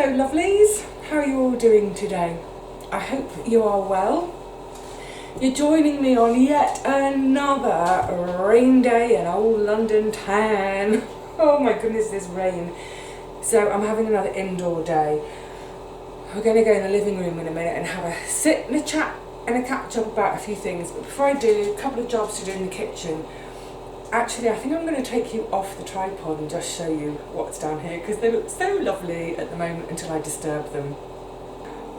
Hello lovelies, how are you all doing today? I hope you are well. You're joining me on yet another rain day in old London town. Oh my goodness, this rain. So I'm having another indoor day. We're going to go in the living room in a minute and have a sit and a chat and a catch up about a few things. But before I do, a couple of jobs to do in the kitchen. Actually, I think I'm going to take you off the tripod and just show you what's down here because they look so lovely at the moment until I disturb them.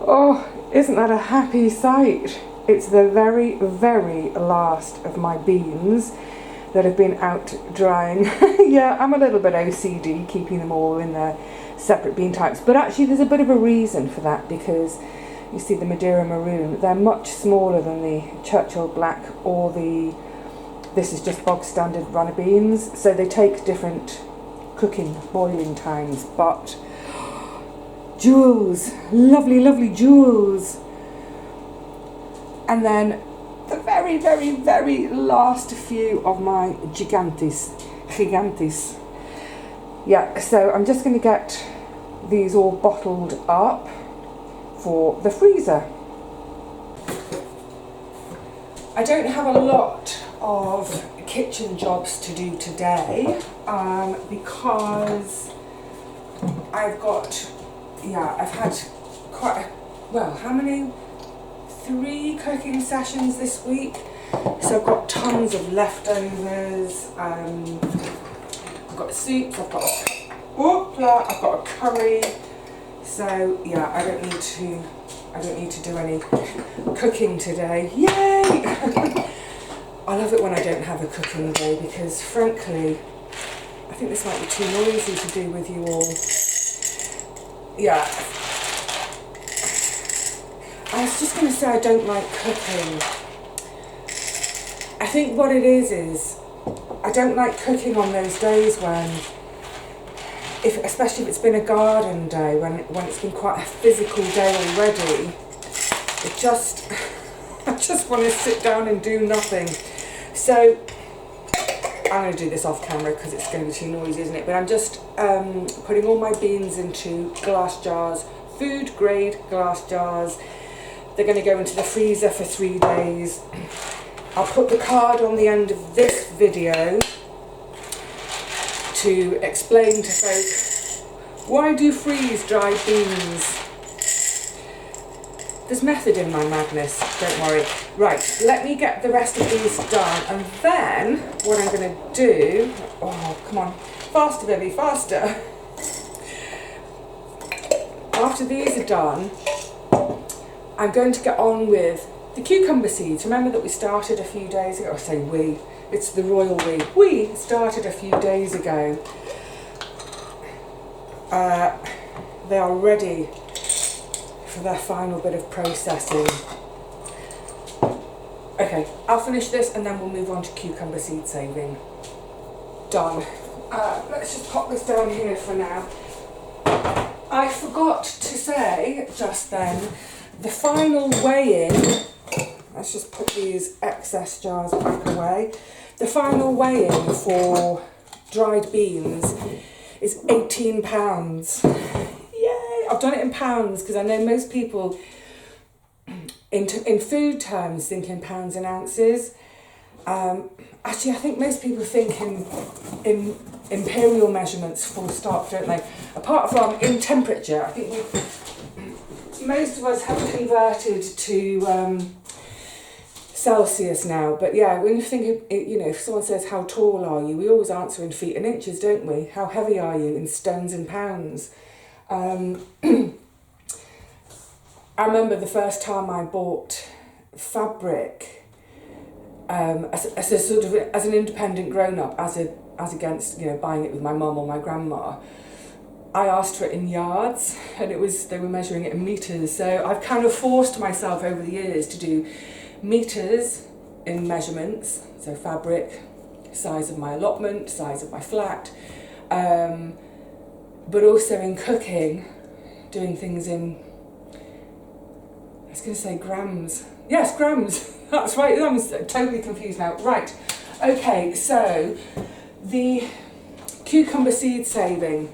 Oh, isn't that a happy sight? It's the very, very last of my beans that have been out drying. Yeah, I'm a little bit OCD keeping them all in their separate bean types, but actually there's a bit of a reason for that because you see the Madeira Maroon, they're much smaller than the Churchill Black or the this is just bog standard runner beans, so they take different cooking, boiling times, but jewels, lovely, lovely jewels. And then the very, very, very last few of my gigantes. Yeah, so I'm just going to get these all bottled up for the freezer. I don't have a lot of kitchen jobs to do today because I've had quite how many? 3 cooking sessions this week, so I've got tons of leftovers. I've got soups, I've got a curry, so yeah, I don't need to do any cooking today. Yay! I love it when I don't have a cooking day because frankly I think this might be too noisy to do with you all. Yeah, I was just going to say I don't like cooking. I think what it is I don't like cooking on those days when, especially if it's been a garden day, when it's been quite a physical day already, I just want to sit down and do nothing. So I'm going to do this off camera because it's going to be too noisy, isn't it? But I'm just putting all my beans into glass jars, food grade glass jars. They're going to go into the freezer for 3 days. I'll put the card on the end of this video to explain to folk why do freeze dried beans. There's method in my madness, don't worry. Right, let me get the rest of these done and then what I'm going to do, oh come on, faster Vivi, faster. After these are done, I'm going to get on with the cucumber seeds. Remember that we started a few days ago, I say we, it's the royal we. We started a few days ago. They are ready for their final bit of processing. Okay, I'll finish this and then we'll move on to cucumber seed saving. Done. Let's just pop this down here for now. I forgot to say just then, the final weigh-in, let's just put these excess jars back away. The final weigh-in for dried beans is £18. Yay! I've done it in pounds because I know most people in food terms think in pounds and ounces. Actually, I think most people think in imperial measurements full stop, don't they? Apart from in temperature, I think most of us have converted to Celsius now, but yeah, when you think, if someone says how tall are you, we always answer in feet and inches, don't we? How heavy are you in stones and pounds? I remember the first time I bought fabric as a sort of as an independent grown-up, as against buying it with my mum or my grandma. I asked for it in yards and they were measuring it in meters, so I've kind of forced myself over the years to do meters in measurements, so fabric, size of my allotment, size of my flat, but also in cooking, doing things in, I was going to say grams. Yes, grams, that's right, I'm totally confused now. Right, okay, so the cucumber seed saving.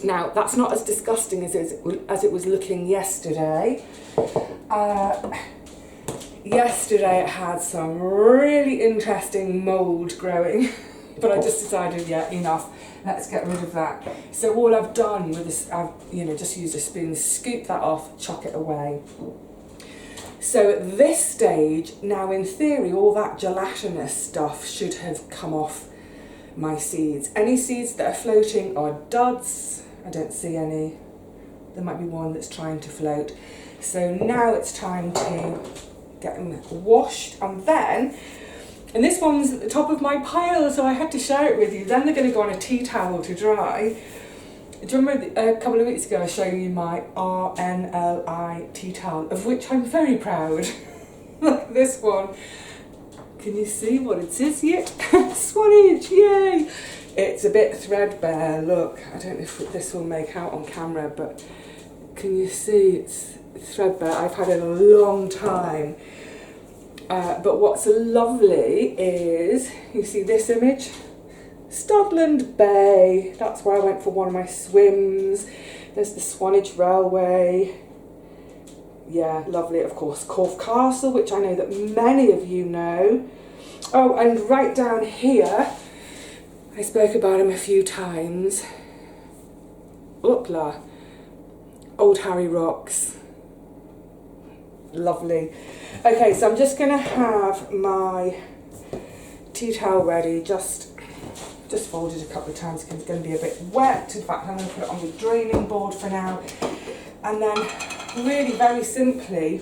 Now, that's not as disgusting as it was looking yesterday. Yesterday it had some really interesting mould growing, but I just decided, yeah, enough. Let's get rid of that. So all I've done with this, I've just used a spoon, scoop that off, chuck it away. So at this stage, now in theory, all that gelatinous stuff should have come off my seeds. Any seeds that are floating are duds. I don't see any. There might be one that's trying to float. So now it's time to get them washed, and this one's at the top of my pile, so I had to share it with you. Then they're going to go on a tea towel to dry. Do you remember a couple of weeks ago I showed you my RNLI tea towel, of which I'm very proud. Like this one. Can you see what it is yet? Swanage, yay! It's a bit threadbare, look. I don't know if this will make out on camera, but can you see it's threadbare? I've had it a long time. But what's lovely is, you see this image? Studland Bay, that's where I went for one of my swims. There's the Swanage Railway. Yeah, lovely, of course. Corfe Castle, which I know that many of you know. Oh, and right down here, I spoke about him a few times. Oopla. Old Harry Rocks. Lovely. Okay, so I'm just going to have my tea towel ready, just folded a couple of times because it's going to be a bit wet. In fact, I'm going to put it on the draining board for now. And then really very simply,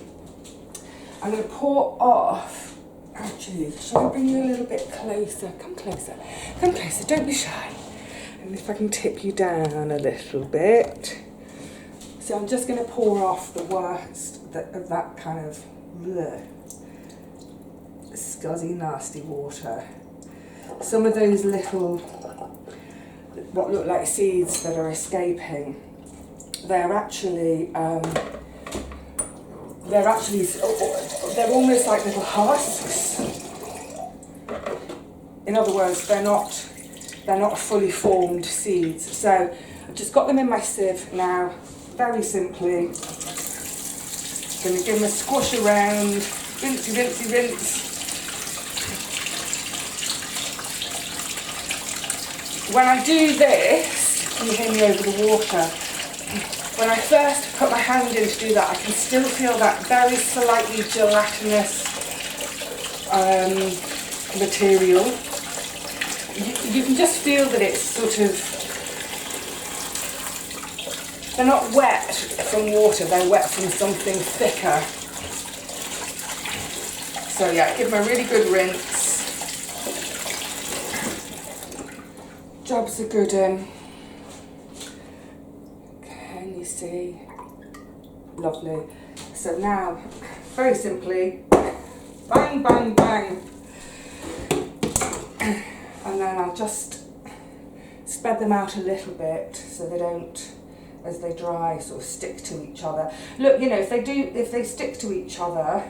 I'm going to pour off. Actually, shall I bring you a little bit closer? Come closer. Come closer, don't be shy. And if I can tip you down a little bit. So I'm just going to pour off the worst of that kind of scuzzy, nasty water. Some of those little, what look like seeds that are escaping, they're almost like little husks. In other words, they're not fully formed seeds. So I've just got them in my sieve now, very simply. Going to give them a squash around, rinsey, rinsey, rinse. When I do this, can you hear me over the water? When I first put my hand in to do that, I can still feel that very slightly gelatinous material. You can just feel that it's sort of, they're not wet from water, they're wet from something thicker. So yeah, give them a really good rinse. Job's a good one. Can you see? Lovely. So now, very simply, bang, bang, bang. And then I'll just spread them out a little bit so they don't, as they dry, sort of stick to each other. Look, you know, if they stick to each other,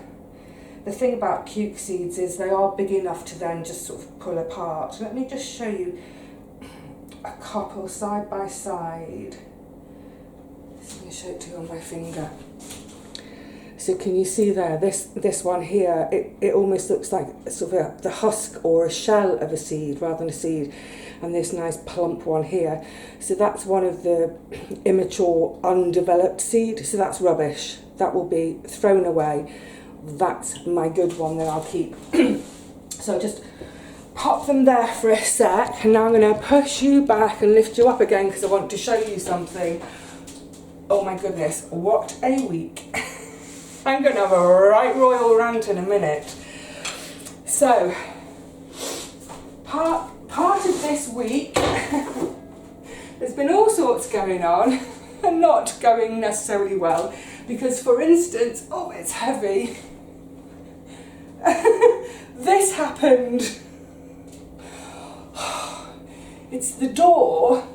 the thing about cuke seeds is they are big enough to then just sort of pull apart. Let me just show you a couple side by side. So I'm going to show it to you on my finger. So can you see there, this one here, it almost looks like sort of the husk or a shell of a seed rather than a seed. And this nice plump one here. So that's one of the immature, undeveloped seed. So that's rubbish. That will be thrown away. That's my good one that I'll keep. So just pop them there for a sec. And now I'm going to push you back and lift you up again because I want to show you something. Oh my goodness, what a week. I'm going to have a right royal rant in a minute. So, part of this week, there's been all sorts going on and not going necessarily well because, for instance, oh, it's heavy. This happened. It's the door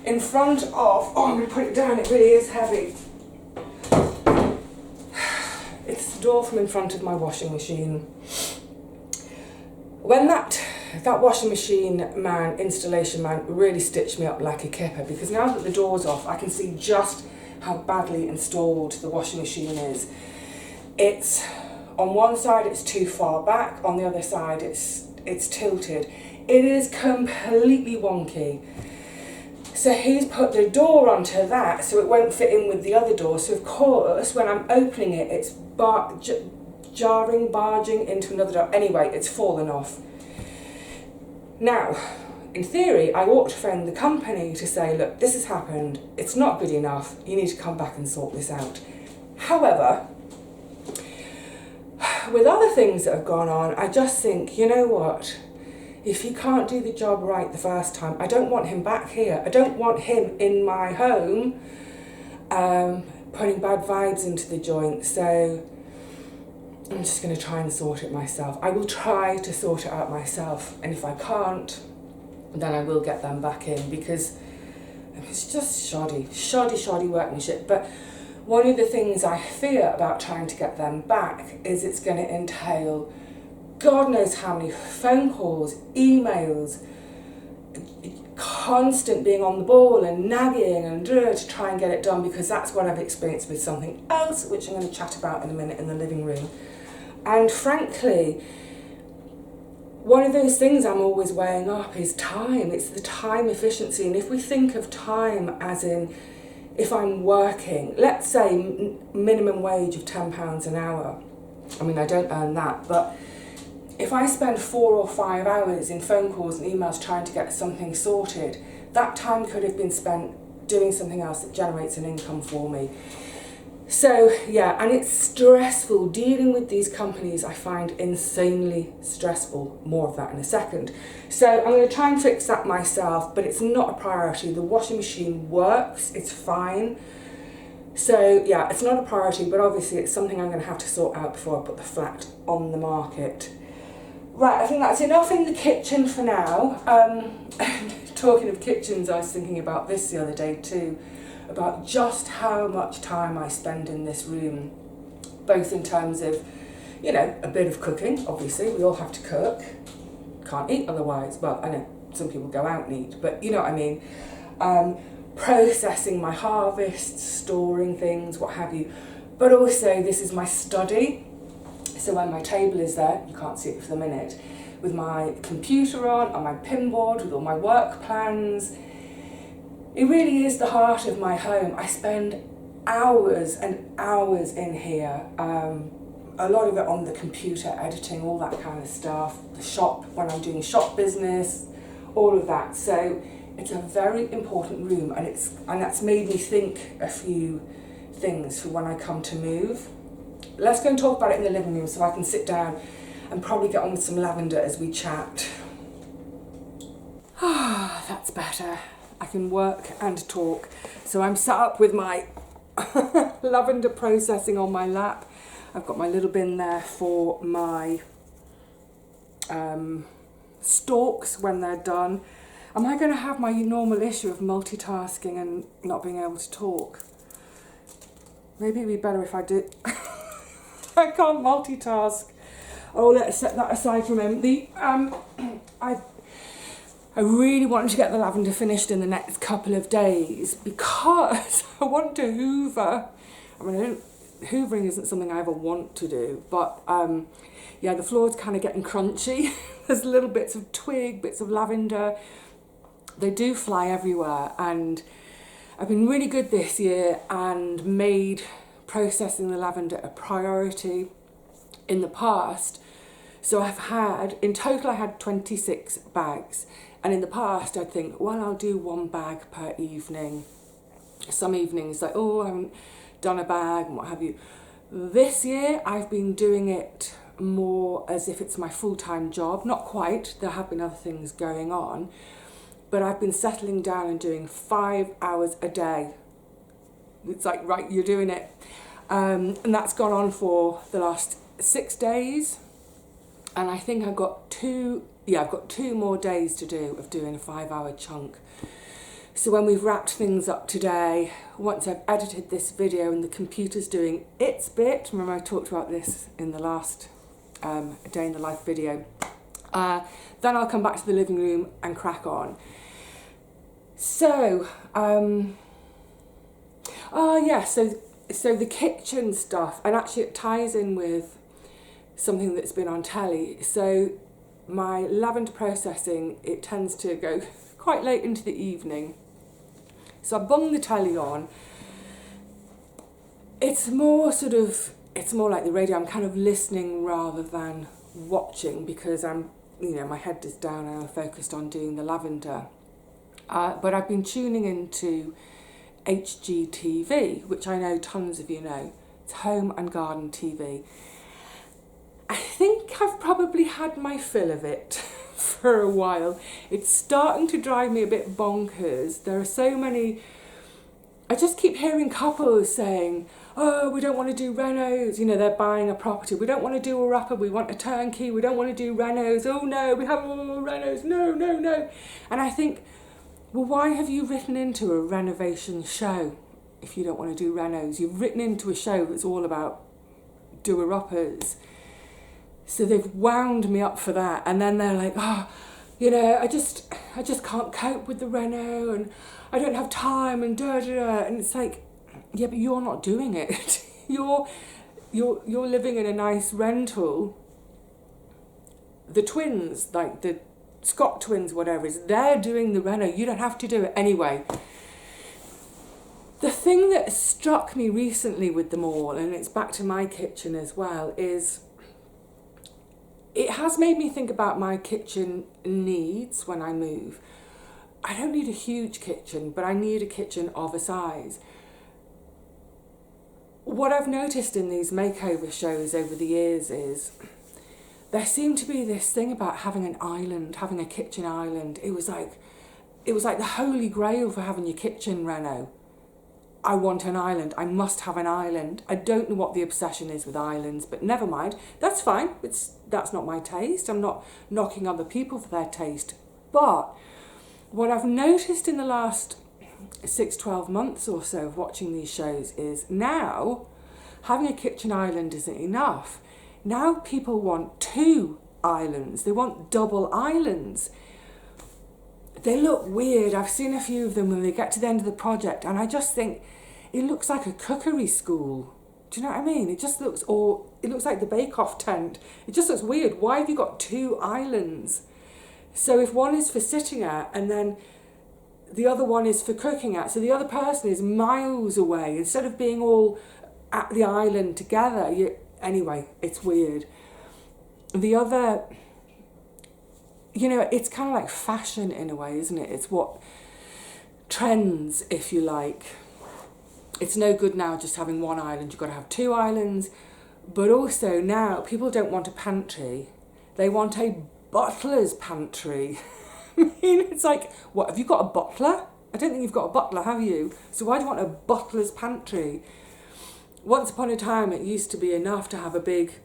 in front of, oh, I'm going to put it down, it really is heavy. It's the door from in front of my washing machine. When that that washing machine man, installation man, really stitched me up like a kipper, because now that the door's off, I can see just how badly installed the washing machine is. It's, on one side it's too far back, on the other side it's tilted. It is completely wonky. So he's put the door onto that so it won't fit in with the other door. So of course, when I'm opening it, it's barging into another door. Anyway, it's fallen off. Now, in theory, I ought to phone the company to say, look, this has happened. It's not good enough. You need to come back and sort this out. However, with other things that have gone on, I just think, you know what? If he can't do the job right the first time, I don't want him back here. I don't want him in my home putting bad vibes into the joint. So I'm just going to try and sort it myself. I will try to sort it out myself. And if I can't, then I will get them back in, because it's just shoddy workmanship. But one of the things I fear about trying to get them back is it's going to entail God knows how many phone calls, emails, constant being on the ball and nagging and to try and get it done, because that's what I've experienced with something else, which I'm going to chat about in a minute in the living room. And frankly, one of those things I'm always weighing up is time. It's the time efficiency. And if we think of time as in, if I'm working, let's say minimum wage of £10 an hour. I mean, I don't earn that, but if I spend 4 or 5 hours in phone calls and emails trying to get something sorted, that time could have been spent doing something else that generates an income for me. So yeah, and it's stressful. Dealing with these companies I find insanely stressful. More of that in a second. So I'm going to try and fix that myself, but it's not a priority. The washing machine works, it's fine. So yeah, it's not a priority, but obviously it's something I'm going to have to sort out before I put the flat on the market. Right, I think that's enough in the kitchen for now. Talking of kitchens, I was thinking about this the other day too, about just how much time I spend in this room, both in terms of, you know, a bit of cooking. Obviously, we all have to cook. Can't eat otherwise. Well, I know some people go out and eat, but you know what I mean. Processing my harvests, storing things, what have you. But also, this is my study. So when my table is there, you can't see it for the minute, with my computer on my pinboard, with all my work plans, it really is the heart of my home. I spend hours and hours in here, a lot of it on the computer, editing, all that kind of stuff, the shop, when I'm doing shop business, all of that. So it's a very important room, and that's made me think a few things for when I come to move. Let's go and talk about it in the living room so I can sit down and probably get on with some lavender as we chat. Ah, that's better. I can work and talk. So I'm sat up with my lavender processing on my lap. I've got my little bin there for my stalks when they're done. Am I going to have my normal issue of multitasking and not being able to talk? Maybe it'd be better if I did. I can't multitask. Oh, let's set that aside for a moment. I really want to get the lavender finished in the next couple of days because I want to hoover. I mean, hoovering isn't something I ever want to do, but yeah, the floor's kind of getting crunchy. There's little bits of twig, bits of lavender. They do fly everywhere, and I've been really good this year and made processing the lavender a priority in the past. So in total I had 26 bags, and in the past I'd think, well, I'll do 1 bag per evening. Some evenings like, oh, I haven't done a bag and what have you. This year I've been doing it more as if it's my full-time job. Not quite, there have been other things going on, but I've been settling down and doing 5 hours a day. It's like, right, you're doing it. And that's gone on for the last 6 days. And I think I've got 2 more days to do of doing a 5-hour chunk. So when we've wrapped things up today, once I've edited this video and the computer's doing its bit, remember I talked about this in the last Day in the Life video, Then I'll come back to the living room and crack on. So, so the kitchen stuff, and actually it ties in with something that's been on telly. So my lavender processing, it tends to go quite late into the evening. So I bung the telly on. It's more like the radio. I'm kind of listening rather than watching, because my head is down and I'm focused on doing the lavender. But I've been tuning into HGTV, which I know tons of you know. It's Home and Garden TV. I think I've probably had my fill of it for a while. It's starting to drive me a bit bonkers. There are so many... I just keep hearing couples saying, oh, we don't want to do renos. They're buying a property. We don't want to do a wrapper. We want a turnkey. We don't want to do renos. Oh, no, we have renos. No, no, no. And I think, well, why have you written into a renovation show if you don't want to do renos? You've written into a show that's all about do-a-uppers. So they've wound me up for that. And then they're like, oh, I just can't cope with the reno, and I don't have time, and da-da-da. And it's like, yeah, but you're not doing it. You're living in a nice rental. The twins, like the Scott twins, whatever it is, they're doing the reno. You don't have to do it anyway. The thing that struck me recently with them all, and it's back to my kitchen as well, is it has made me think about my kitchen needs when I move. I don't need a huge kitchen, but I need a kitchen of a size. What I've noticed in these makeover shows over the years is there seemed to be this thing about having an island, having a kitchen island. It was like the holy grail for having your kitchen reno. I want an island. I must have an island. I don't know what the obsession is with islands, but never mind. That's fine. That's not my taste. I'm not knocking other people for their taste. But what I've noticed in the last 6-12 months or so of watching these shows is now having a kitchen island isn't enough. Now people want 2 islands. They want double islands. They look weird. I've seen a few of them when they get to the end of the project, and I just think it looks like a cookery school. Do you know what I mean? It looks like the bake-off tent. It just looks weird. Why have you got 2 islands? So if one is for sitting at, and then the other one is for cooking at, so the other person is miles away, instead of being all at the island together. Anyway, it's weird. The other... it's kind of like fashion in a way, isn't it? It's what trends, if you like. It's no good now just having 1 island. You've got to have 2 islands. But also now people don't want a pantry. They want a butler's pantry. I mean, it's like, what, have you got a butler? I don't think you've got a butler, have you? So why do you want a butler's pantry? Once upon a time, it used to be enough to have a big,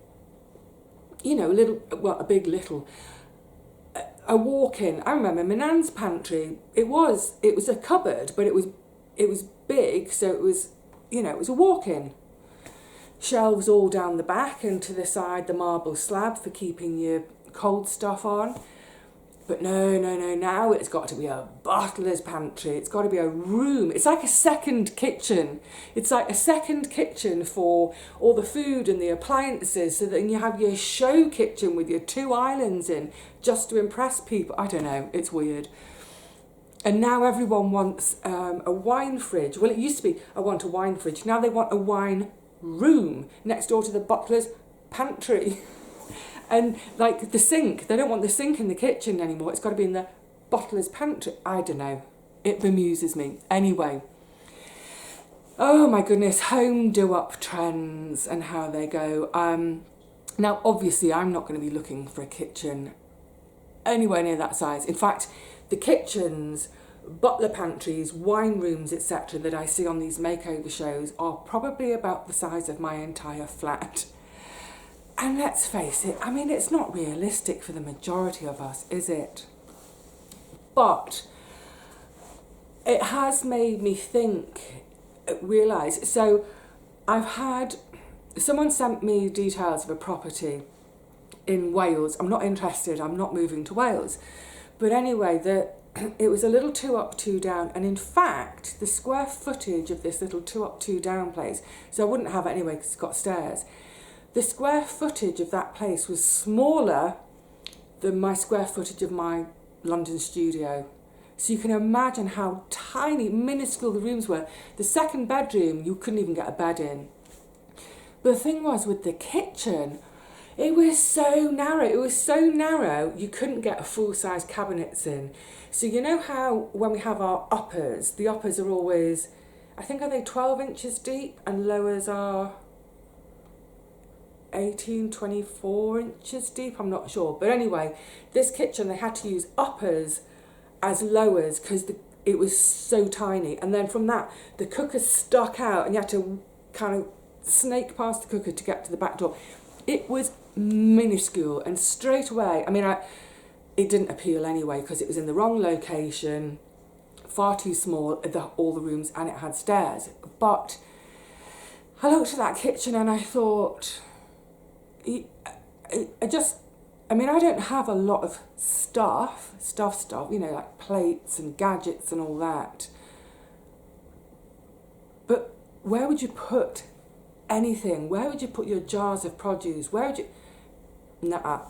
a walk-in. I remember my nan's pantry. It was a cupboard, but it was big, so it was a walk-in. Shelves all down the back, and to the side the marble slab for keeping your cold stuff on. But no, now it's got to be a butler's pantry. It's got to be a room. It's like a second kitchen. It's like a second kitchen for all the food and the appliances, so then you have your show kitchen with your 2 islands in, just to impress people. I don't know, it's weird. And now everyone wants a wine fridge. Well, it used to be, I want a wine fridge. Now they want a wine room next door to the butler's pantry. And like the sink, they don't want the sink in the kitchen anymore. It's got to be in the butler's pantry. I don't know. It bemuses me. Anyway. Oh my goodness, home do-up trends and how they go. Now, obviously, I'm not going to be looking for a kitchen anywhere near that size. In fact, the kitchens, butler pantries, wine rooms, etc. that I see on these makeover shows are probably about the size of my entire flat. And let's face it, I mean, it's not realistic for the majority of us, is it? But it has made me realise. So someone sent me details of a property in Wales. I'm not interested, I'm not moving to Wales. But anyway, it was a little 2 up, 2 down, and in fact, the square footage of this little 2 up, 2 down place, so I wouldn't have it anyway because it's got stairs, the square footage of that place was smaller than my square footage of my London studio. So you can imagine how tiny, minuscule the rooms were. The second bedroom, you couldn't even get a bed in. But the thing was, with the kitchen, it was so narrow. It was so narrow, you couldn't get a full-size cabinets in. So you know how when we have our uppers, the uppers are always, I think, are they 12 inches deep, and lowers are 18, 24 inches deep, I'm not sure. But anyway, this kitchen, they had to use uppers as lowers because it was so tiny. And then from that, the cooker stuck out and you had to kind of snake past the cooker to get to the back door. It was minuscule, and straight away, I mean, it didn't appeal anyway because it was in the wrong location, far too small, all the rooms, and it had stairs. But I looked at that kitchen and I thought, I don't have a lot of stuff, you know, like plates and gadgets and all that. But where would you put anything? Where would you put your jars of produce? Where would you... Nah.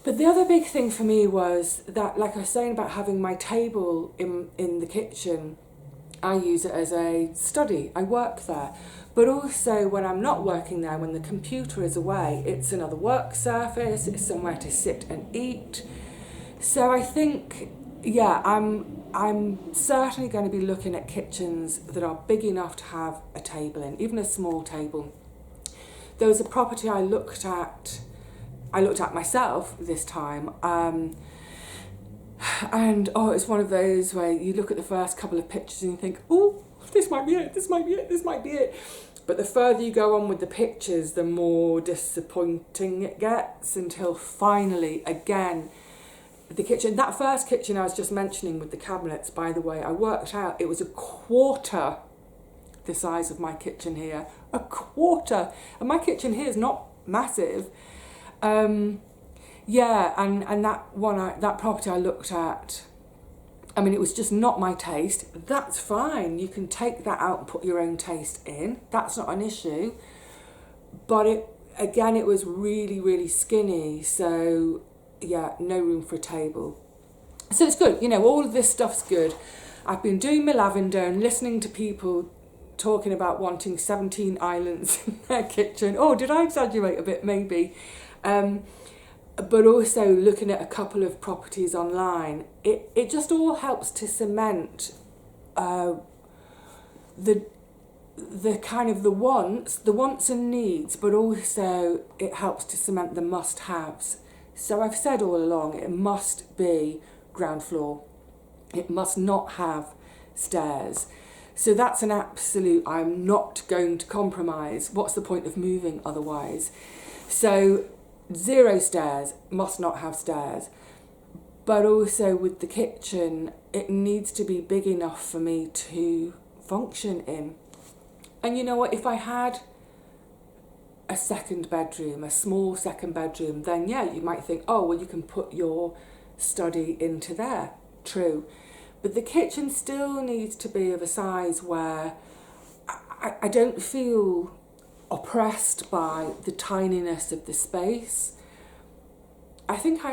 But the other big thing for me was that, like I was saying about having my table in the kitchen, I use it as a study. I work there. But also when I'm not working there, when the computer is away, it's another work surface, it's somewhere to sit and eat. So I think, yeah, I'm certainly going to be looking at kitchens that are big enough to have a table in, even a small table. There was a property I looked at myself this time, and it's one of those where you look at the first couple of pictures and you think, oh, this might be it, this might be it, this might be it. But the further you go on with the pictures, the more disappointing it gets, until finally, again, the kitchen, that first kitchen I was just mentioning with the cabinets, by the way, I worked out it was a quarter the size of my kitchen here. A quarter! And my kitchen here is not massive. And that property I looked at, I mean, it was just not my taste. That's fine. You can take that out and put your own taste in. That's not an issue. But it was really, really skinny. So, yeah, no room for a table. So it's good. You know, all of this stuff's good. I've been doing my lavender and listening to people talking about wanting 17 islands in their kitchen. Oh, did I exaggerate a bit? Maybe. But also looking at a couple of properties online, it just all helps to cement the kind of the wants and needs, but also it helps to cement the must-haves. So I've said all along, it must be ground floor. It must not have stairs. So that's an absolute, I'm not going to compromise. What's the point of moving otherwise? So 0 stairs, must not have stairs. But also with the kitchen, it needs to be big enough for me to function in. And you know what, if I had a second bedroom, a small second bedroom, then yeah, you might think, oh, well, you can put your study into there. True. But the kitchen still needs to be of a size where I don't feel oppressed by the tininess of the space. I think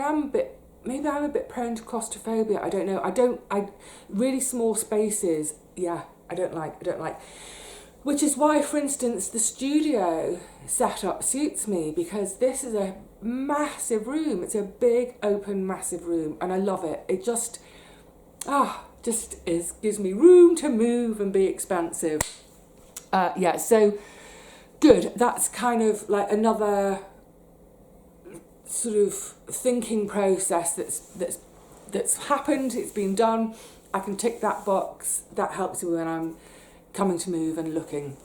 maybe I'm a bit prone to claustrophobia, I don't know. Really small spaces, yeah, I don't like. Which is why, for instance, the studio setup suits me, because this is a massive room. It's a big, open, massive room, and I love it. It just gives me room to move and be expansive. So good. That's kind of like another sort of thinking process that's happened. It's been done. I can tick that box. That helps me when I'm coming to move and looking.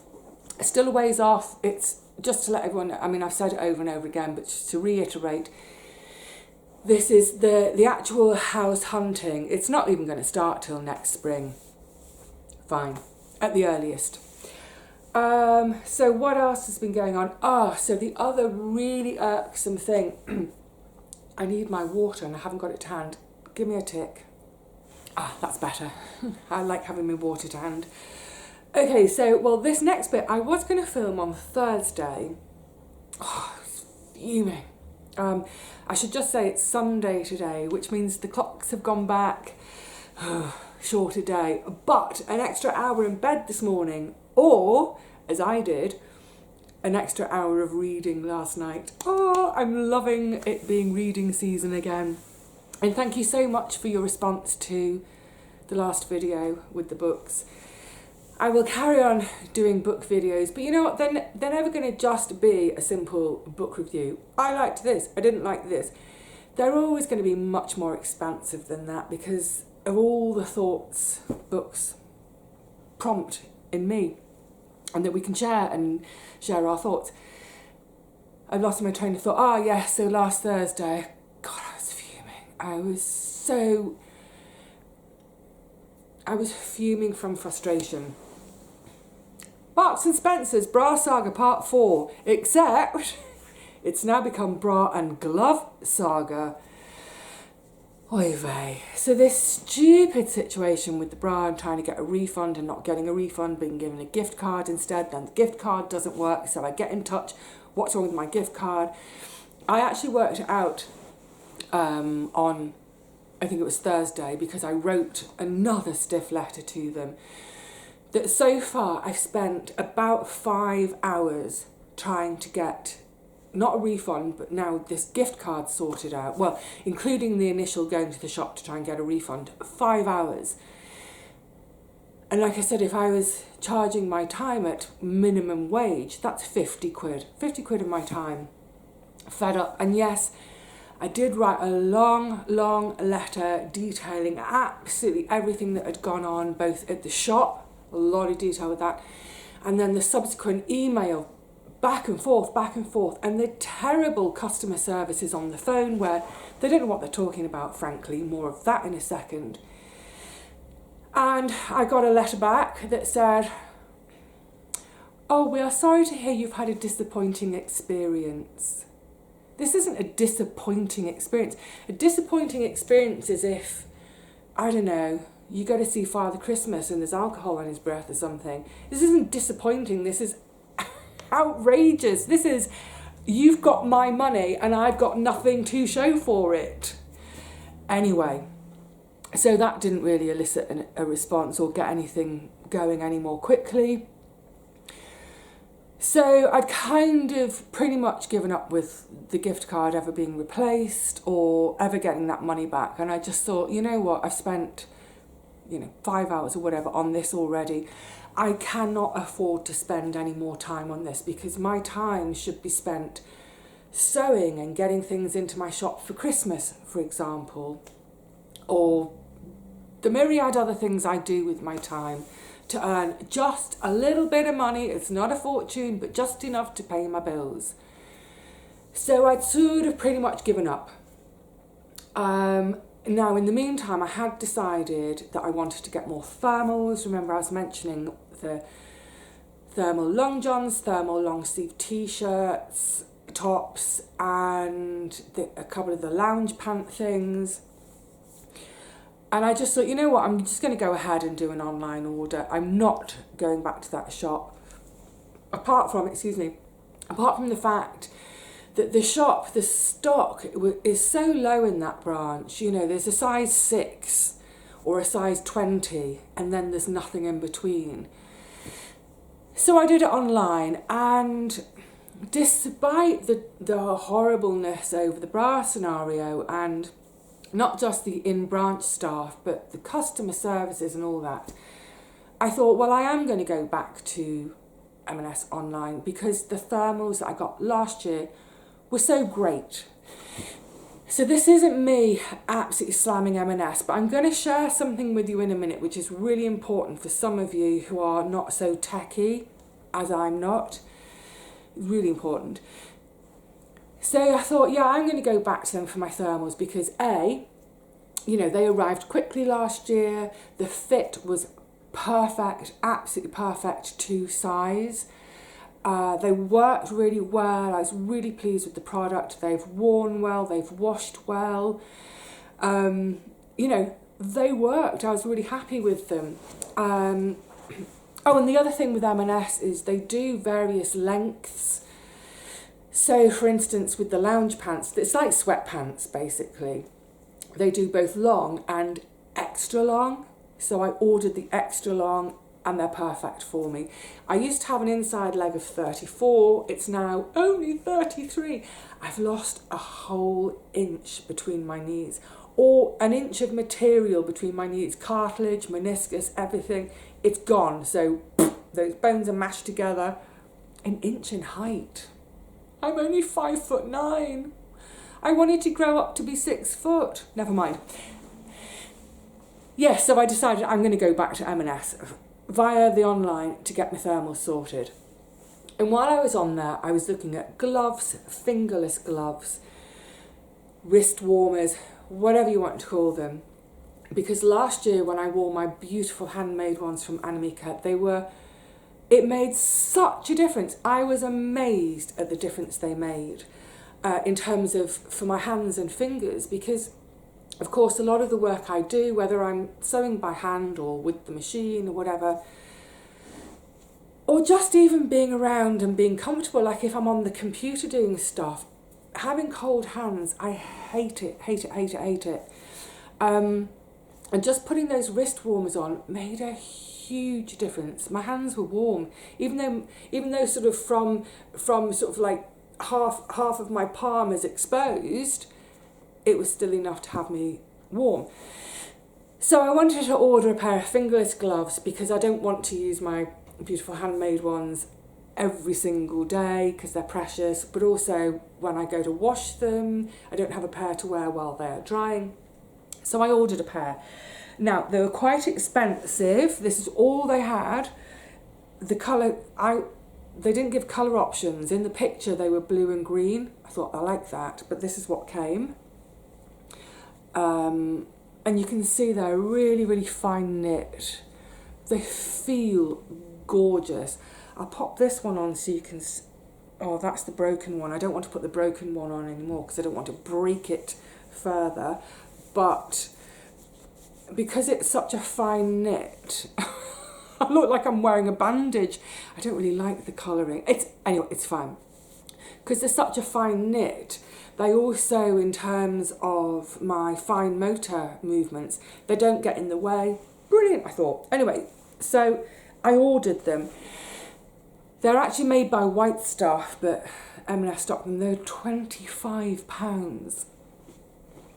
Still a ways off. It's just to let everyone know, I mean, I've said it over and over again, but just to reiterate, this is the actual house hunting. It's not even going to start till next spring. Fine, at the earliest. So what else has been going on? So the other really irksome thing, I need my water and I haven't got it to hand. Give me a tick. That's better. I like having my water to hand. Okay, so, well, this next bit I was going to film on Thursday. I was fuming. I should just say it's Sunday today, which means the clocks have gone back. Shorter day, but an extra hour in bed this morning, or, as I did, an extra hour of reading last night. I'm loving it being reading season again. And thank you so much for your response to the last video with the books. I will carry on doing book videos, but you know what, they're never going to just be a simple book review. I liked this, I didn't like this. They're always going to be much more expansive than that because of all the thoughts books prompt in me and that we can share our thoughts. I've lost my train of thought. Yes, so last Thursday, God, I was fuming. I was fuming from frustration. Marks and Spencer's Bra Saga Part 4, except it's now become Bra and Glove Saga. Oy vey. So this stupid situation with the bra and trying to get a refund and not getting a refund, being given a gift card instead, then the gift card doesn't work, so I get in touch, what's wrong with my gift card? I actually worked it out on, I think it was Thursday, because I wrote another stiff letter to them, that so far I've spent about 5 hours trying to get not a refund, but now this gift card sorted out. Well, including the initial going to the shop to try and get a refund. 5 hours. And like I said, if I was charging my time at minimum wage, that's 50 quid. 50 quid of my time. Fed up. And yes, I did write a long, long letter detailing absolutely everything that had gone on, both at the shop, a lot of detail with that, and then the subsequent email back and forth, and the terrible customer services on the phone where they don't know what they're talking about, frankly. More of that in a second. And I got a letter back that said, we are sorry to hear you've had a disappointing experience. This isn't a disappointing experience. A disappointing experience is if, I don't know, you go to see Father Christmas and there's alcohol on his breath or something. This isn't disappointing, this is outrageous. This is, you've got my money and I've got nothing to show for it. Anyway, so that didn't really elicit a response or get anything going any more quickly. So I'd kind of pretty much given up with the gift card ever being replaced or ever getting that money back. And I just thought, you know what, I've spent 5 hours or whatever on this already. I cannot afford to spend any more time on this because my time should be spent sewing and getting things into my shop for Christmas, for example, or the myriad other things I do with my time to earn just a little bit of money. It's not a fortune, but just enough to pay my bills. So I'd sort of pretty much given up. Now, in the meantime, I had decided that I wanted to get more thermals. Remember, I was mentioning the thermal long johns, thermal long sleeve t-shirts, tops, and a couple of the lounge pant things. And I just thought, you know what, I'm just going to go ahead and do an online order. I'm not going back to that shop. Apart from the fact that the shop, the stock is so low in that branch. There's a size 6 or a size 20 and then there's nothing in between. So I did it online, and despite the horribleness over the bra scenario and not just the in-branch staff but the customer services and all that, I thought, well, I am going to go back to M&S online because the thermals that I got last year were so great. So this isn't me absolutely slamming M&S, but I'm going to share something with you in a minute which is really important for some of you who are not so techie, as I'm not. Really important. So I thought, yeah, I'm going to go back to them for my thermals because A, they arrived quickly last year, the fit was perfect, absolutely perfect to size. They worked really well. I was really pleased with the product. They've worn well, they've washed well. You know, they worked. I was really happy with them. Oh, and the other thing with M&S is they do various lengths. So, for instance, with the lounge pants, it's like sweatpants, basically. They do both long and extra long. So I ordered the extra long and they're perfect for me. I used to have an inside leg of 34. It's now only 33. I've lost a whole inch between my knees, or an inch of material between my knees, cartilage, meniscus, everything. It's gone. So those bones are mashed together. An inch in height. I'm only 5'9". I wanted to grow up to be 6 foot. Never mind. Yes, so I decided I'm going to go back to M&S via the online to get my thermals sorted. And while I was on there, I was looking at gloves, fingerless gloves, wrist warmers, whatever you want to call them. Because last year when I wore my beautiful handmade ones from Anamika, it made such a difference. I was amazed at the difference they made in terms of for my hands and fingers, because of course, a lot of the work I do, whether I'm sewing by hand or with the machine or whatever, or just even being around and being comfortable, like if I'm on the computer doing stuff, having cold hands, I hate it. And just putting those wrist warmers on made a huge difference. My hands were warm, even though sort of from sort of like half of my palm is exposed. It was still enough to have me warm. So I wanted to order a pair of fingerless gloves because I don't want to use my beautiful handmade ones every single day because they're precious, but also when I go to wash them, I don't have a pair to wear while they're drying. So I ordered a pair. Now, they were quite expensive. This is all they had. The colour, they didn't give colour options. In the picture, they were blue and green. I thought, I like that, but this is what came. And you can see they're really, really fine knit. They feel gorgeous. I'll pop this one on so you can... Oh, that's the broken one. I don't want to put the broken one on anymore because I don't want to break it further. But because it's such a fine knit, I look like I'm wearing a bandage. I don't really like the colouring. Anyway, it's fine. Because they're such a fine knit, they also, in terms of my fine motor movements, they don't get in the way. Brilliant, I thought. Anyway, so I ordered them. They're actually made by White Stuff, but M&S stocked them. They're £25.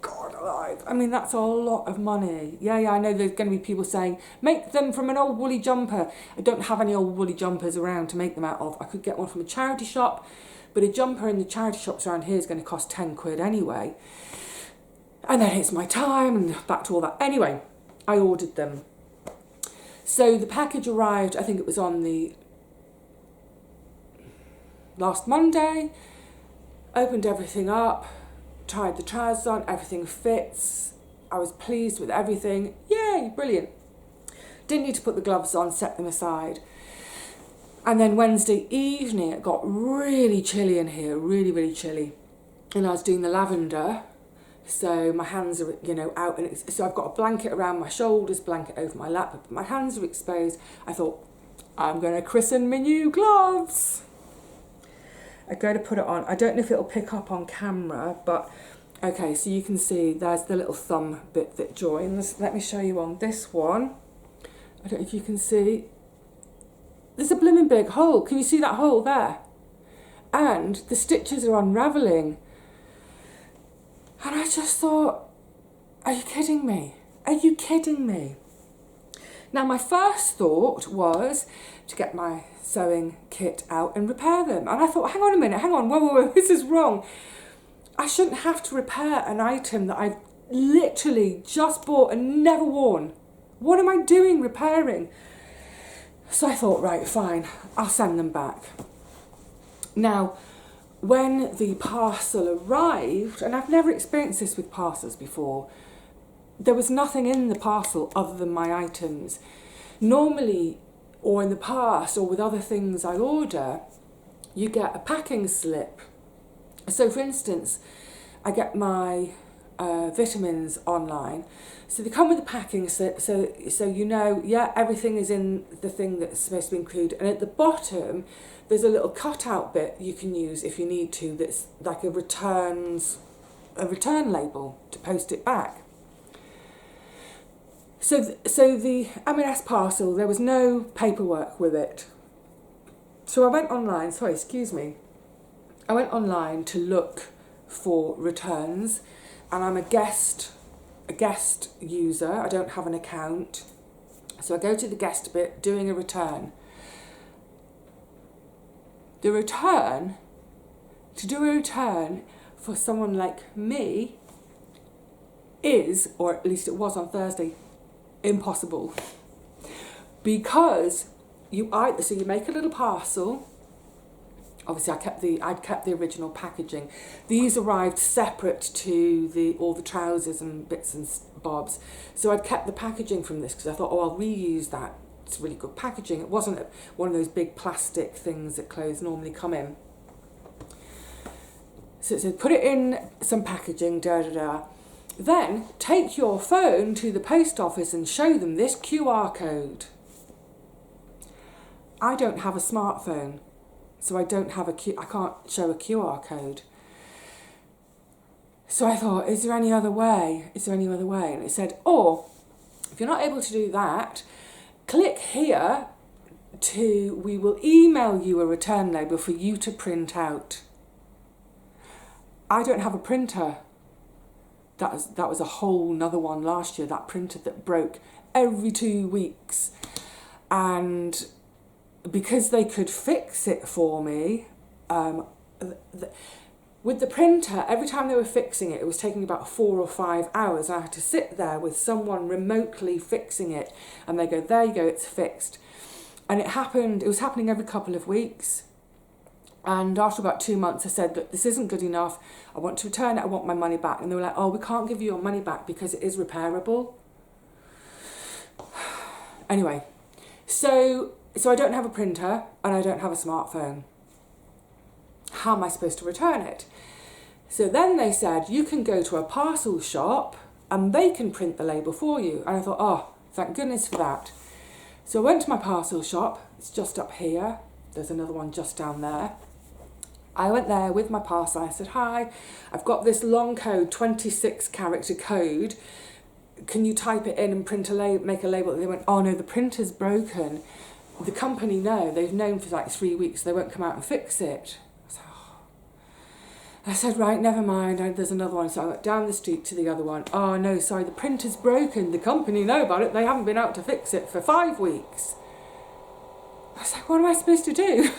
God alive. I mean, that's a lot of money. Yeah, I know there's going to be people saying, make them from an old woolly jumper. I don't have any old woolly jumpers around to make them out of. I could get one from a charity shop, but a jumper in the charity shops around here is going to cost 10 quid anyway. And then it's my time and back to all that. Anyway, I ordered them. So the package arrived, I think it was on the last Monday. Opened everything up, tried the trousers on, everything fits. I was pleased with everything. Yay, brilliant. Didn't need to put the gloves on, set them aside. And then Wednesday evening, it got really chilly in here, really, really chilly. And I was doing the lavender, so my hands are, out. And so I've got a blanket around my shoulders, blanket over my lap, but my hands are exposed. I thought, I'm going to christen my new gloves. I go to put it on. I don't know if it'll pick up on camera, but okay, so you can see there's the little thumb bit that joins. Let me show you on this one. I don't know if you can see. There's a blooming big hole. Can you see that hole there? And the stitches are unravelling. And I just thought, are you kidding me? Are you kidding me? Now, my first thought was to get my sewing kit out and repair them. And I thought, hang on a minute, whoa, this is wrong. I shouldn't have to repair an item that I've literally just bought and never worn. What am I doing repairing? So I thought, right, fine, I'll send them back. Now, when the parcel arrived, and I've never experienced this with parcels before, there was nothing in the parcel other than my items. Normally, or in the past, or with other things I order, you get a packing slip. So for instance, I get my vitamins online, so they come with a packing slip, so you know, yeah, everything is in the thing that's supposed to be included, and at the bottom there's a little cutout bit you can use if you need to, that's like a return label to post it back. So the M&S parcel, there was no paperwork with it. So I went online, I went online to look for returns, and I'm a guest user, I don't have an account. So I go to the guest bit, doing a return. To do a return for someone like me is, or at least it was on Thursday, impossible. Because you make a little parcel. Obviously I'd kept the original packaging. These arrived separate to all the trousers and bits and bobs. So I'd kept the packaging from this because I thought, oh, I'll reuse that. It's really good packaging. It wasn't one of those big plastic things that clothes normally come in. So put it in some packaging, Then take your phone to the post office and show them this QR code. I don't have a smartphone, so I can't show a QR code. So I thought, is there any other way? And it said, or if you're not able to do that, click here we will email you a return label for you to print out. I don't have a printer. That was a whole nother one last year, that printer that broke every 2 weeks. And because they could fix it for me, with the printer, every time they were fixing it, it was taking about 4 or 5 hours. I had to sit there with someone remotely fixing it, and they go, there you go, it's fixed. And it was happening every couple of weeks. And after about 2 months, I said, look, this isn't good enough. I want to return it. I want my money back. And they were like, oh, we can't give you your money back because it is repairable. Anyway, so I don't have a printer and I don't have a smartphone. How am I supposed to return it? So then they said, you can go to a parcel shop and they can print the label for you. And I thought, oh, thank goodness for that. So I went to my parcel shop. It's just up here. There's another one just down there. I went there with my parcel. I said, hi, I've got this long code, 26 character code. Can you type it in and make a label? They went, oh no, the printer's broken. The company, no, they've known for like 3 weeks. They won't come out and fix it. I said, right, never mind. There's another one. So I went down the street to the other one. Oh no, sorry, the printer's broken. The company know about it. They haven't been out to fix it for 5 weeks. I was like, what am I supposed to do?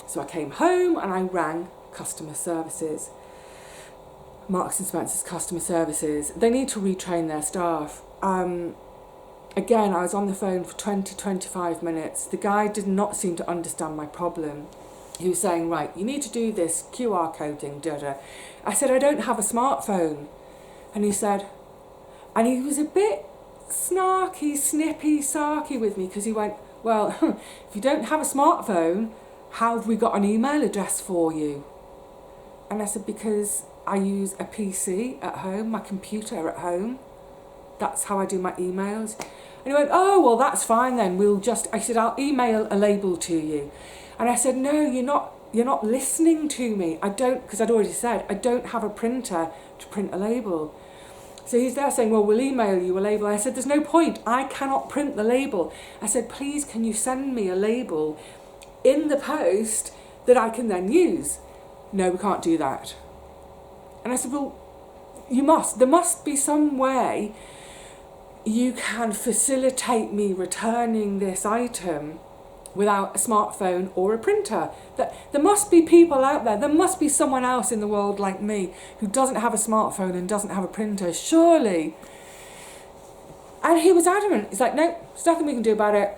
So I came home and I rang customer services. Marks and Spencer's customer services. They need to retrain their staff. Again, I was on the phone for 20-25 minutes. The guy did not seem to understand my problem. He was saying, right, you need to do this QR coding, I said, I don't have a smartphone. And he said, and he was a bit snarky, snippy, sarky with me because he went, well, if you don't have a smartphone, how have we got an email address for you? And I said, because I use a PC at home, my computer at home. That's how I do my emails. And he went, oh, well, that's fine then. I said, I'll email a label to you. And I said, no, you're not listening to me. Because I'd already said, I don't have a printer to print a label. So he's there saying, well, we'll email you a label. I said, there's no point. I cannot print the label. I said, please, can you send me a label in the post that I can then use? No, we can't do that. And I said, well, there must be some way you can facilitate me returning this item without a smartphone or a printer. There must be people out there, there must be someone else in the world like me who doesn't have a smartphone and doesn't have a printer, surely. And he was adamant. He's like, no, there's nothing we can do about it.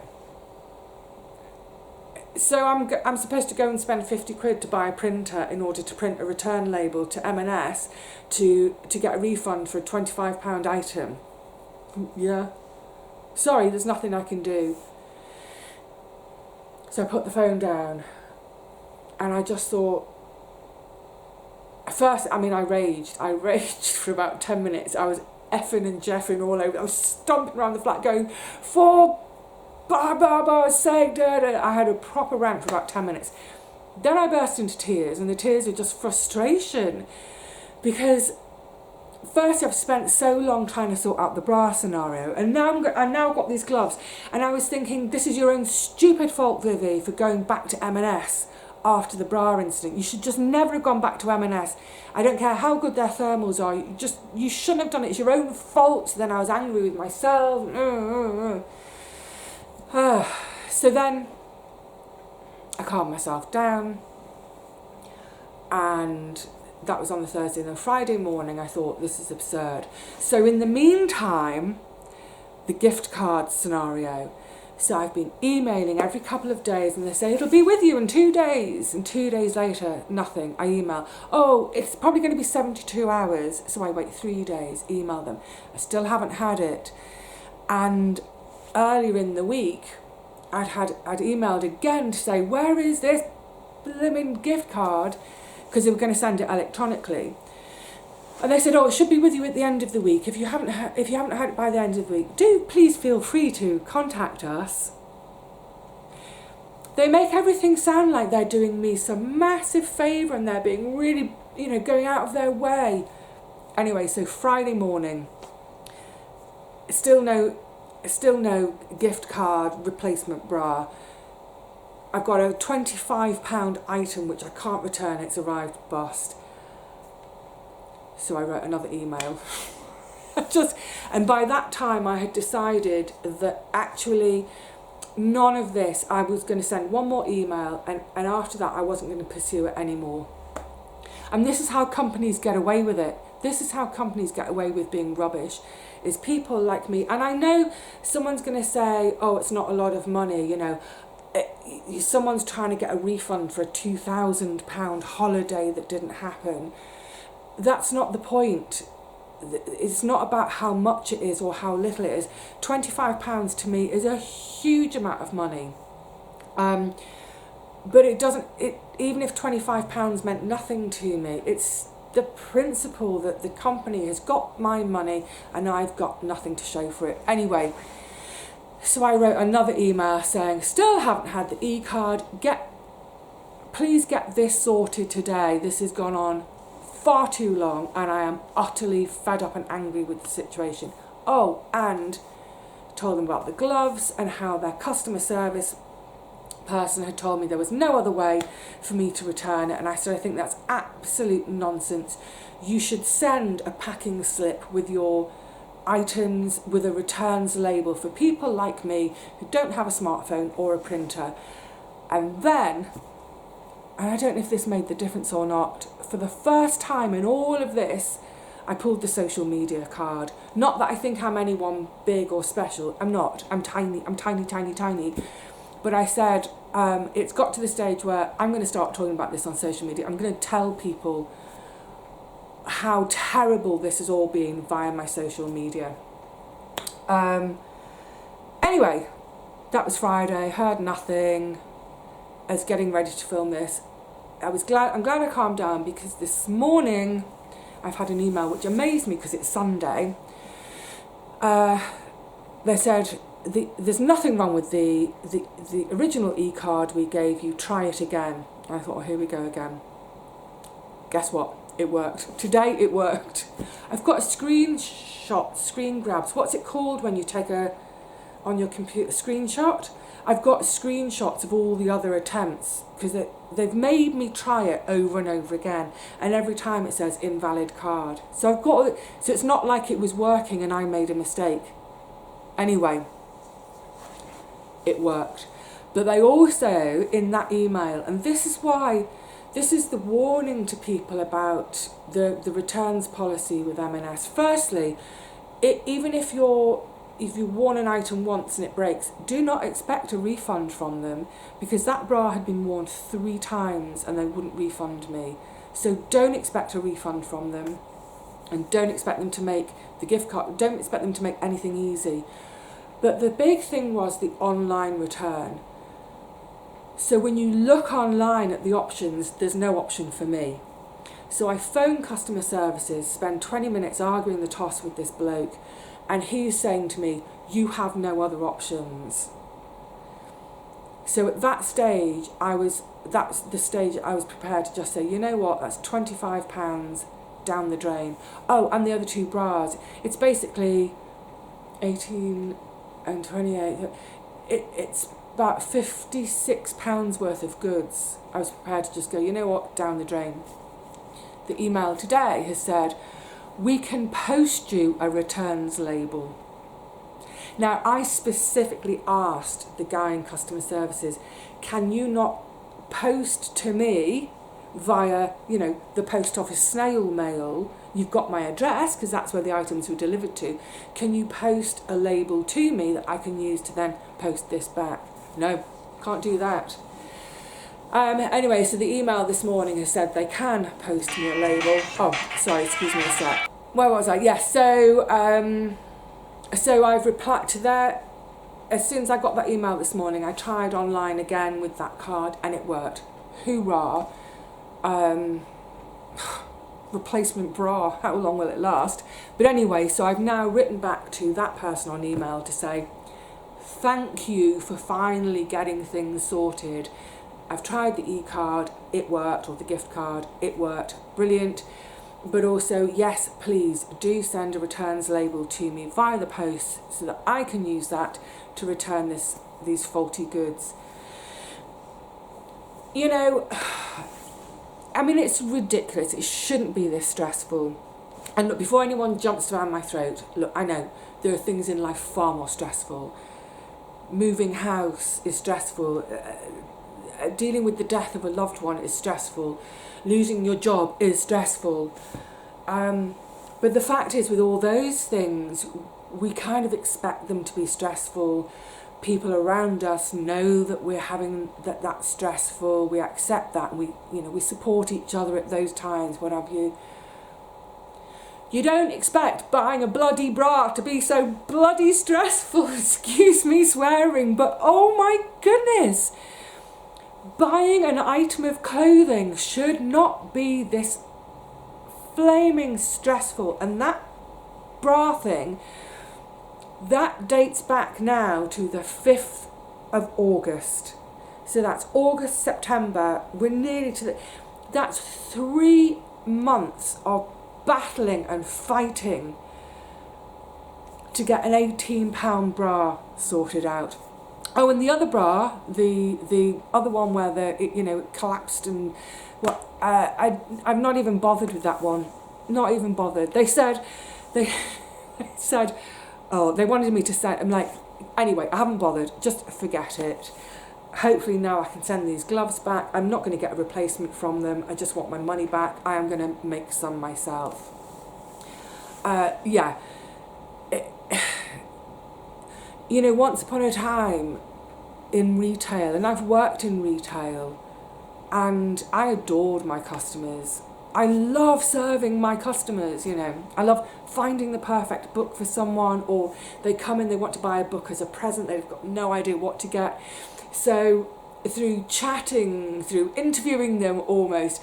So I'm supposed to go and spend 50 quid to buy a printer in order to print a return label to M&S to get a refund for a £25 item. Yeah. Sorry, there's nothing I can do. So I put the phone down, and I just thought, first, I mean, I raged for about 10 minutes. I was effing and jeffing all over. I was stomping around the flat going, for Barbara's sake, da, da. I had a proper rant for about 10 minutes. Then I burst into tears, and the tears were just frustration, because firstly, I've spent so long trying to sort out the bra scenario, and now I've got these gloves, and I was thinking, this is your own stupid fault, Vivi, for going back to M&S after the bra incident. You should just never have gone back to M&S. I don't care how good their thermals are. You shouldn't have done it. It's your own fault. Then I was angry with myself. So then I calmed myself down, and that was on the Thursday. And then Friday morning I thought, this is absurd. So in the meantime, the gift card scenario. So I've been emailing every couple of days, and they say, it'll be with you in 2 days. And 2 days later, nothing. I email, oh, it's probably going to be 72 hours. So I wait 3 days, email them. I still haven't had it. And earlier in the week, I'd emailed again to say, where is this blimmin' gift card? Because they were going to send it electronically. And they said, oh, it should be with you at the end of the week. If you haven't had it by the end of the week, do please feel free to contact us. They make everything sound like they're doing me some massive favour, and they're being really, going out of their way. Anyway, so Friday morning, still no gift card replacement bra. I've got a £25 item which I can't return. It's arrived bust. So I wrote another email. And by that time I had decided that actually none of this, I was going to send one more email, and after that I wasn't going to pursue it anymore. And this is how companies get away with it. This is how companies get away with being rubbish, is people like me. And I know someone's going to say, oh, it's not a lot of money, someone's trying to get a refund for a £2,000 holiday that didn't happen. That's not the point. It's not about how much it is or how little it is. £25 to me is a huge amount of money. But even if £25 meant nothing to me, it's the principle that the company has got my money and I've got nothing to show for it. Anyway, so I wrote another email saying, still haven't had the e-card. Please get this sorted today. This has gone on far too long, and I am utterly fed up and angry with the situation. Oh, and told them about the gloves and how their customer service person had told me there was no other way for me to return it. And I said, I think that's absolute nonsense. You should send a packing slip with your items with a returns label for people like me who don't have a smartphone or a printer. And then, and I don't know if this made the difference or not, for the first time in all of this, I pulled the social media card. Not that I think I'm anyone big or special. I'm not. I'm tiny. I'm tiny, tiny, tiny. But I said, it's got to the stage where I'm going to start talking about this on social media. I'm going to tell people how terrible this has all been via my social media. Anyway, that was Friday. Heard nothing. I was getting ready to film this. I'm glad I calmed down, because this morning I've had an email which amazed me because it's Sunday. They said, there's nothing wrong with the original e-card we gave you, try it again. And I thought, oh, here we go again. Guess what? It worked. Today it worked. I've got a screen grabs. What's it called when you take on your computer, screenshot? I've got screenshots of all the other attempts, because they've made me try it over and over again, and every time it says invalid card. So it's not like it was working and I made a mistake. Anyway, it worked. But they also, in that email, and this is the warning to people about the returns policy with M&S. Firstly, even if you've worn an item once and it breaks, do not expect a refund from them, because that bra had been worn 3 times and they wouldn't refund me. So don't expect a refund from them, and don't expect them to make the gift card, don't expect them to make anything easy. But the big thing was the online return. So when you look online at the options, there's no option for me. So I phone customer services, spend 20 minutes arguing the toss with this bloke, and he's saying to me, you have no other options. So at that stage, that's the stage I was prepared to just say, you know what, that's £25 down the drain. Oh, and the other two bras. It's basically 18 and 28. It's about £56 worth of goods. I was prepared to just go, you know what, down the drain. The email today has said, we can post you a returns label. Now, I specifically asked the guy in customer services, can you not post to me via, the post office snail mail? You've got my address because that's where the items were delivered to. Can you post a label to me that I can use to then post this back? No, can't do that. Anyway, so the email this morning has said they can post me a label. Oh, sorry, excuse me a sec. Where was I? Yes, so I've replied to that. As soon as I got that email this morning, I tried online again with that card and it worked. Hoorah. Replacement bra, how long will it last? But anyway, so I've now written back to that person on email to say, thank you for finally getting things sorted. I've tried the e-card, it worked, or the gift card, it worked, brilliant. But also, yes, please do send a returns label to me via the post so that I can use that to return these faulty goods. I mean, it's ridiculous. It shouldn't be this stressful. And look, before anyone jumps down my throat, look, I know there are things in life far more stressful. Moving house is stressful. Dealing with the death of a loved one is stressful. Losing your job is stressful. But the fact is, with all those things, we kind of expect them to be stressful. People around us know that we're having that's stressful. We accept that. We support each other at those times. What have you? You don't expect buying a bloody bra to be so bloody stressful. Excuse me swearing, but oh my goodness. Buying an item of clothing should not be this flaming stressful. And that bra thing, that dates back now to the 5th of August. So that's August, September. We're nearly to that's 3 months of battling and fighting to get an £18 bra sorted out. Oh, and the other bra, the other one where it collapsed and I'm not even bothered with that one. Not even bothered. They said, oh, they wanted me to send. I'm like, anyway, I haven't bothered. Just forget it. Hopefully now I can send these gloves back. I'm not going to get a replacement from them. I just want my money back. I am going to make some myself. Once upon a time in retail, and I've worked in retail, and I adored my customers. I love serving my customers, I love finding the perfect book for someone, or they come in, they want to buy a book as a present, they've got no idea what to get. So through chatting, through interviewing them almost,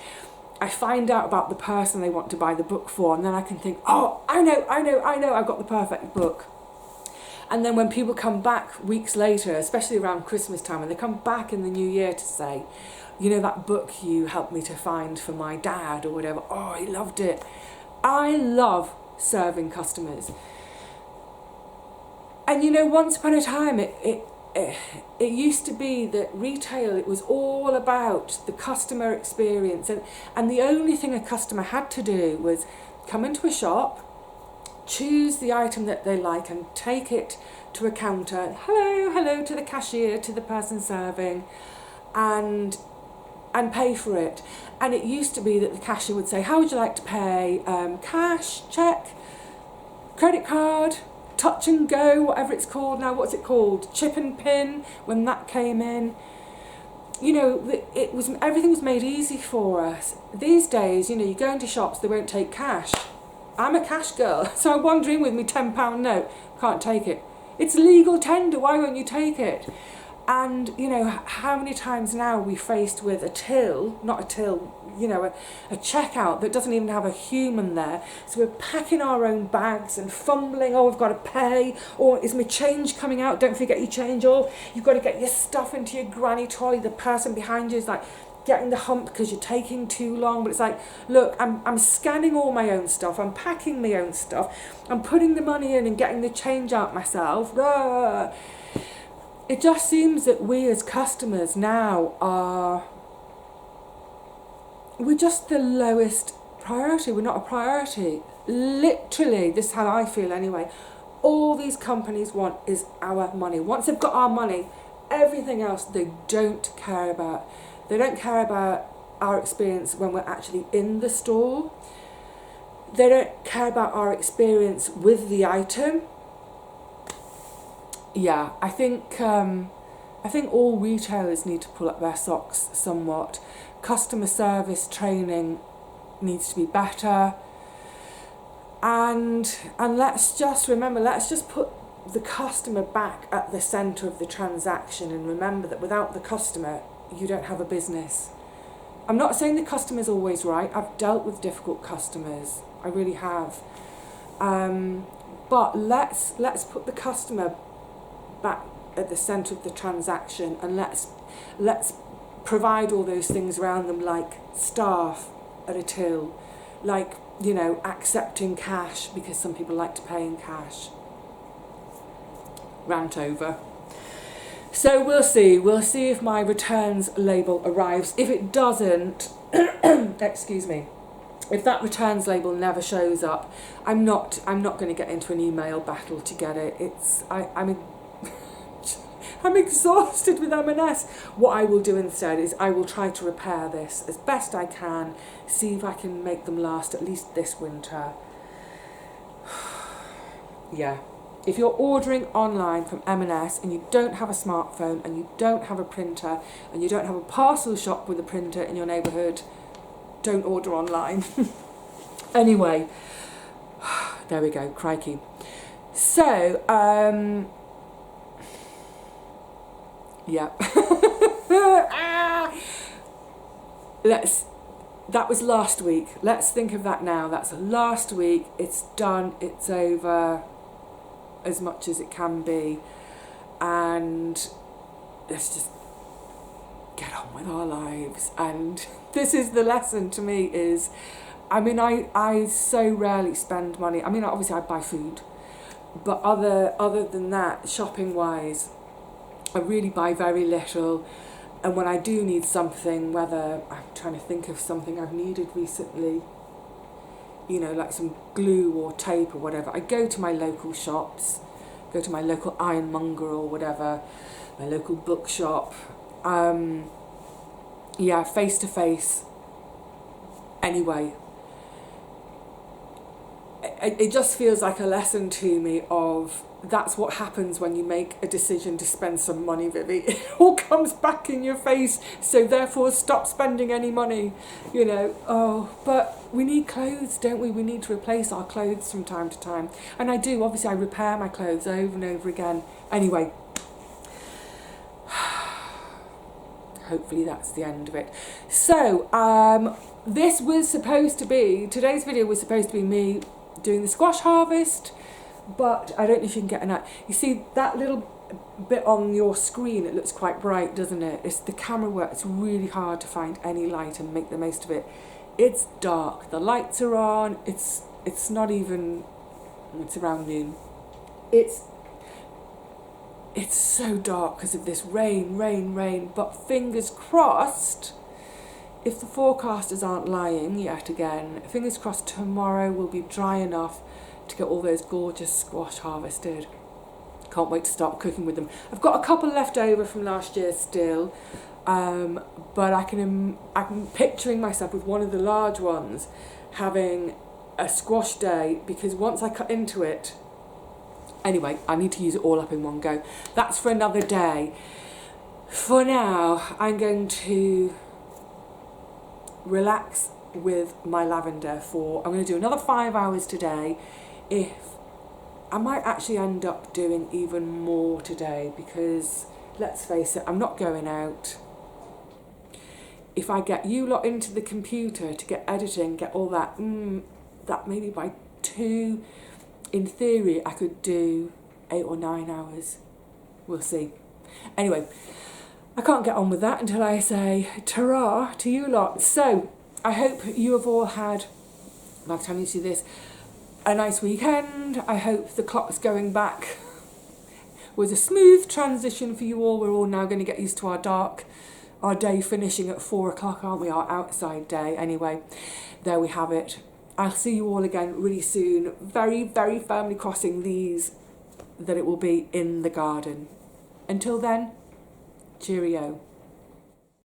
I find out about the person they want to buy the book for, and then I can think, oh, I know, I've got the perfect book. And then when people come back weeks later, especially around Christmas time, and they come back in the new year to say, that book you helped me to find for my dad or whatever, oh, he loved it. I love serving customers. And once upon a time, it used to be that retail, it was all about the customer experience. And the only thing a customer had to do was come into a shop, choose the item that they like and take it to a counter. Hello to the cashier, to the person serving, and pay for it. And it used to be that the cashier would say, how would you like to pay? Cash, check, credit card, touch and go, whatever it's called now. What's it called? Chip and pin, when that came in. Everything was made easy for us. These days, you go into shops, they won't take cash. I'm a cash girl, so I wander in with me £10 note, can't take it. It's legal tender, why won't you take it? And, you know, how many times now are we faced with a till, not a till, you know, a checkout that doesn't even have a human there. So we're packing our own bags and fumbling, oh, we've got to pay, or is my change coming out? Don't forget your change, or you've got to get your stuff into your granny trolley. The person behind you is like getting the hump because you're taking too long. But it's like, look, I'm scanning all my own stuff, I'm packing my own stuff, I'm putting the money in and getting the change out myself. It just seems that we as customers now we're just the lowest priority. We're not a priority. Literally, this is how I feel anyway. All these companies want is our money. Once they've got our money, everything else they don't care about. They don't care about our experience when we're actually in the store. They don't care about our experience with the item. Yeah, I think all retailers need to pull up their socks somewhat. Customer service training needs to be better, and let's just remember, let's just put the customer back at the centre of the transaction, and remember that without the customer you don't have a business. I'm not saying the customer's always right. I've dealt with difficult customers, I really have, but let's put the customer back at the centre of the transaction, and let's provide all those things around them, like staff at a till, like, you know, accepting cash, because some people like to pay in cash. Rant over. So we'll see if my returns label arrives. If it doesn't, excuse me, if that returns label never shows up, I'm not going to get into an email battle to get it. I'm exhausted with M&S. What I will do instead is I will try to repair this as best I can, see if I can make them last at least this winter. Yeah. If you're ordering online from M&S and you don't have a smartphone and you don't have a printer and you don't have a parcel shop with a printer in your neighbourhood, don't order online. Anyway, there we go, crikey. So, yeah. That was last week. Let's think of that now. That's last week. It's done. It's over as much as it can be. And let's just get on with our lives. And this is the lesson to me is, I mean, I so rarely spend money. I mean, obviously I buy food. But other than that, shopping-wise, I really buy very little, and when I do need something, whether I'm trying to think of something I've needed recently, you know, like some glue or tape or whatever, I go to my local shops, go to my local ironmonger or whatever, my local bookshop, yeah, face to face. Anyway, it just feels like a lesson to me of, that's what happens when you make a decision to spend some money, Vivi. It all comes back in your face, so therefore stop spending any money, you know. Oh, but we need clothes, don't we? We need to replace our clothes from time to time. And I do, obviously I repair my clothes over and over again. Anyway, hopefully that's the end of it. So, this was supposed to be, today's video was supposed to be me doing the squash harvest, but I don't know if you can get an eye. You see that little bit on your screen, it looks quite bright, doesn't it? It's the camera work. It's really hard to find any light and make the most of it. It's dark. The lights are on. It's not even, it's around noon. It's so dark because of this rain, but fingers crossed, if the forecasters aren't lying yet again, fingers crossed tomorrow will be dry enough to get all those gorgeous squash harvested. Can't wait to start cooking with them. I've got a couple left over from last year still, but I'm picturing myself with one of the large ones having a squash day, because once I cut into it, anyway, I need to use it all up in one go. That's for another day. For now, I'm going to relax with my lavender I'm going to do another 5 hours today. If I might actually end up doing even more today because, let's face it, I'm not going out. If I get you lot into the computer to get editing, get all that, that maybe by 2, in theory, I could do 8 or 9 hours. We'll see. Anyway, I can't get on with that until I say ta-ra to you lot. So, I hope you have all had, by the time you see this, a nice weekend. I hope the clock's going back was a smooth transition for you all. We're all now going to get used to our day finishing at 4 o'clock, aren't we? Our outside day. Anyway, there we have it. I'll see you all again really soon. Very, very firmly crossing these that it will be in the garden. Until then, cheerio.